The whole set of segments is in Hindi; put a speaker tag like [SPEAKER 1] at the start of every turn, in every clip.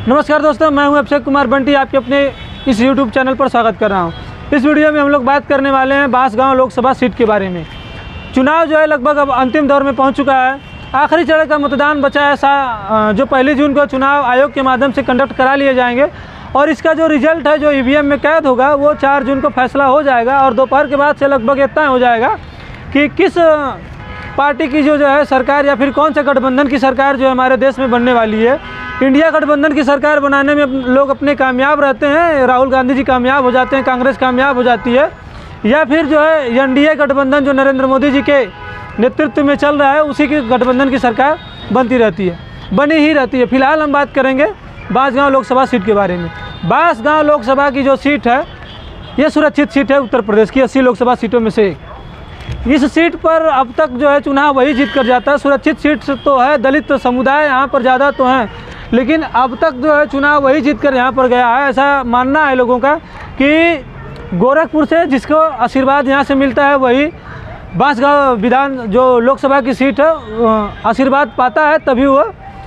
[SPEAKER 1] नमस्कार दोस्तों, मैं हूं अभिषेक कुमार बंटी, आपके अपने इस YouTube चैनल पर स्वागत कर रहा हूं। इस वीडियो में हम लोग बात करने वाले हैं बांसगांव लोकसभा सीट के बारे में। चुनाव जो है लगभग अब अंतिम दौर में पहुंच चुका है। आखिरी चरण का मतदान बचा है जो 1 जून को चुनाव आयोग के माध्यम से कंडक्ट करा लिए जाएंगे और इसका जो रिजल्ट है जो EVM में कैद होगा वो 4 जून को फैसला हो जाएगा और दोपहर के बाद से लगभग इतना हो जाएगा कि किस पार्टी की जो है सरकार या फिर कौन से गठबंधन की सरकार जो हमारे देश में बनने वाली है। इंडिया गठबंधन की सरकार बनाने में लोग अपने कामयाब रहते हैं, राहुल गांधी जी कामयाब हो जाते हैं, कांग्रेस कामयाब हो जाती है, या फिर जो है NDA गठबंधन जो नरेंद्र मोदी जी के नेतृत्व में चल रहा है उसी की गठबंधन की सरकार बनती रहती है, बनी ही रहती है। फिलहाल हम बात करेंगे बांसगांव लोकसभा सीट के बारे में। बांसगांव लोकसभा की जो सीट है ये सुरक्षित सीट है, उत्तर प्रदेश की 80 लोकसभा सीटों में से। इस सीट पर अब तक जो है चुनाव वही जीत कर जाता है। सुरक्षित सीट तो है, दलित समुदाय यहाँ पर ज़्यादा तो हैं, लेकिन अब तक जो है चुनाव वही जीत कर यहाँ पर गया है। ऐसा मानना है लोगों का कि गोरखपुर से जिसको आशीर्वाद यहाँ से मिलता है वही बांसगांव विधान जो लोकसभा की सीट है आशीर्वाद पाता है, तभी वो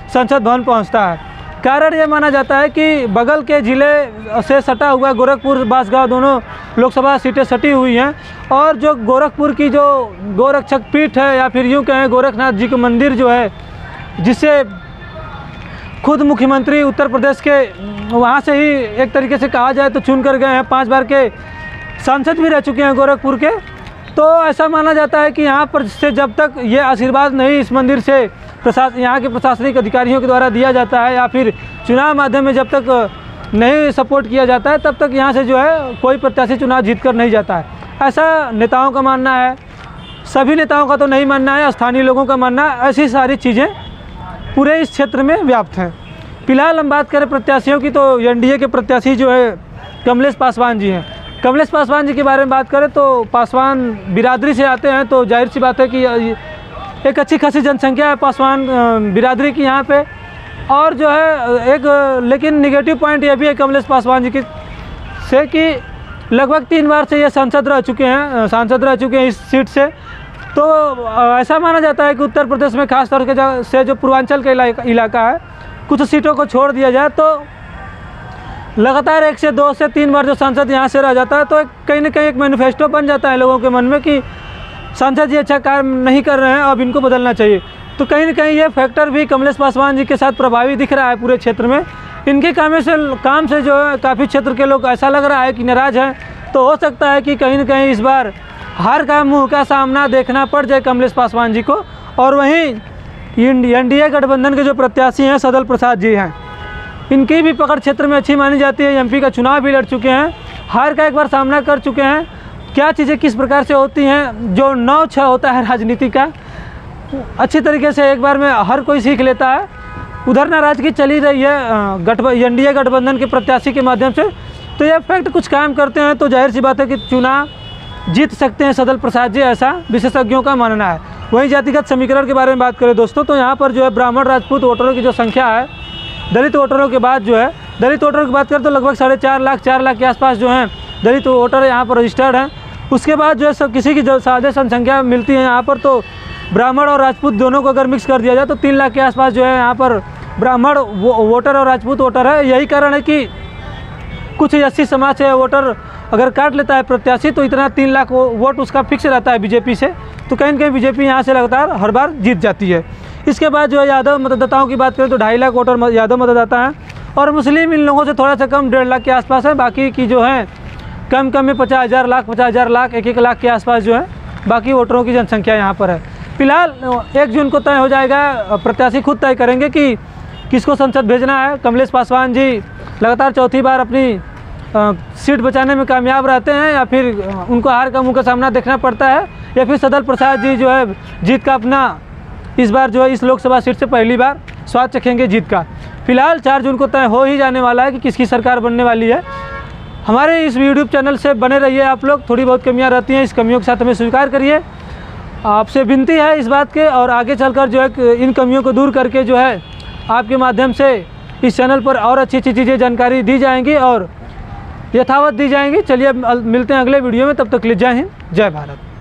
[SPEAKER 1] संसद भवन पहुँचता है। कारण ये माना जाता है कि बगल के ज़िले से सटा हुआ गोरखपुर बांसगांव दोनों लोकसभा सीटें सटी हुई हैं और जो गोरखपुर की जो गोरक्षक पीठ है या फिर यूँ कहें गोरखनाथ जी का मंदिर जो है, जिससे खुद मुख्यमंत्री उत्तर प्रदेश के वहाँ से ही एक तरीके से कहा जाए तो चुन कर गए हैं, 5 बार के सांसद भी रह चुके हैं गोरखपुर के। तो ऐसा माना जाता है कि यहाँ पर से जब तक ये आशीर्वाद नहीं इस मंदिर से यहाँ के प्रशासनिक अधिकारियों के द्वारा दिया जाता है या फिर चुनाव माध्यम में जब तक नहीं सपोर्ट किया जाता है तब तक यहाँ से जो है कोई प्रत्याशी चुनाव जीत कर नहीं जाता है। ऐसा नेताओं का मानना है, सभी नेताओं का तो नहीं मानना है, स्थानीय लोगों का मानना है। ऐसी सारी चीज़ें पूरे इस क्षेत्र में व्याप्त हैं। फिलहाल हम बात करें प्रत्याशियों की तो NDA के प्रत्याशी जो है कमलेश पासवान जी हैं। कमलेश पासवान जी के बारे में बात करें तो पासवान बिरादरी से आते हैं, तो जाहिर सी बात है कि एक अच्छी खासी जनसंख्या है पासवान बिरादरी की यहाँ पे। और जो है एक लेकिन निगेटिव पॉइंट ये भी है कमलेश पासवान जी की से कि लगभग 3 बार से ये सांसद रह चुके हैं इस सीट से। तो ऐसा माना जाता है कि उत्तर प्रदेश में खास तौर से जो पूर्वांचल का इलाका है, कुछ सीटों को छोड़ दिया जाए तो लगातार 1 से 2 से 3 बार जो सांसद यहाँ से रह जाता है तो कहीं ना कहीं एक मैनिफेस्टो बन जाता है लोगों के मन में कि सांसद जी अच्छा काम नहीं कर रहे हैं, अब इनको बदलना चाहिए। तो कहीं ना कहीं ये फैक्टर भी कमलेश पासवान जी के साथ प्रभावी दिख रहा है पूरे क्षेत्र में। इनके काम से जो है काफ़ी क्षेत्र के लोग ऐसा लग रहा है कि नाराज़ हैं। तो हो सकता है कि कहीं ना कहीं इस बार हार का मुँह का सामना देखना पड़ जाए कमलेश पासवान जी को। और वहीं NDA गठबंधन के जो प्रत्याशी हैं सदल प्रसाद जी हैं, इनकी भी पकड़ क्षेत्र में अच्छी मानी जाती है। MP का चुनाव भी लड़ चुके हैं, हार का एक बार सामना कर चुके हैं। क्या चीज़ें किस प्रकार से होती हैं, जो 9-6 होता है राजनीति का, अच्छी तरीके से एक बार में हर कोई सीख लेता है। उधर नाराजगी चली रही है NDA गठबंधन के प्रत्याशी के माध्यम से, तो ये फैक्ट कुछ काम करते हैं तो जाहिर सी बात है कि चुनाव जीत सकते हैं सदल प्रसाद जी, ऐसा विशेषज्ञों का मानना है। वहीं जातिगत समीकरण के बारे में बात करें दोस्तों तो यहाँ पर जो है ब्राह्मण राजपूत वोटरों की जो संख्या है दलित वोटरों के बाद जो है, दलित वोटरों की बात करें तो लगभग 4.5 लाख के आसपास जो हैं दलित वोटर यहाँ पर रजिस्टर्ड हैं। उसके बाद जो है सब किसी की जो सादे जनसंख्या मिलती है यहाँ पर, तो ब्राह्मण और राजपूत दोनों को अगर मिक्स कर दिया जाए तो 3 लाख के आसपास जो है यहाँ पर ब्राह्मण वोटर और राजपूत वोटर है। यही कारण है कि कुछ 80 समाज से वोटर अगर काट लेता है प्रत्याशी तो इतना 3 लाख वोट उसका फिक्स रहता है बीजेपी से। तो कहीं ना कहीं बीजेपी यहाँ से लगातार हर बार जीत जाती है। इसके बाद जो है यादव मतदाताओं की बात करें तो 2.5 लाख वोटर यादव मतदाता हैं और मुस्लिम इन लोगों से थोड़ा सा कम 1.5 लाख के आसपास है। बाकी की जो है कम में 50,000 लाख 1-1 लाख के आसपास जो है बाकी वोटरों की जनसंख्या यहाँ पर है। फिलहाल 1 जून को तय हो जाएगा, प्रत्याशी खुद तय करेंगे कि किसको संसद भेजना है। कमलेश पासवान जी लगातार 4थी बार अपनी सीट बचाने में कामयाब रहते हैं या फिर उनको हार का मुँह का सामना देखना पड़ता है, या फिर सदल प्रसाद जी जो है जीत का अपना इस बार जो है इस लोकसभा सीट से पहली बार स्वाद चखेंगे जीत का। फिलहाल 4 जून को तय हो ही जाने वाला है कि किसकी सरकार बनने वाली है। हमारे इस YouTube चैनल से बने रहिए आप लोग, थोड़ी बहुत कमियां रहती हैं, इस कमियों के साथ हमें स्वीकार करिए। आपसे विनती है इस बात के, और आगे चलकर जो है इन कमियों को दूर करके जो है आपके माध्यम से इस चैनल पर और अच्छी चीज़ें जानकारी दी जाएंगी और यथावत दी जाएंगी। चलिए मिलते हैं अगले वीडियो में, तब तक के लिए जय हिंद, जय भारत।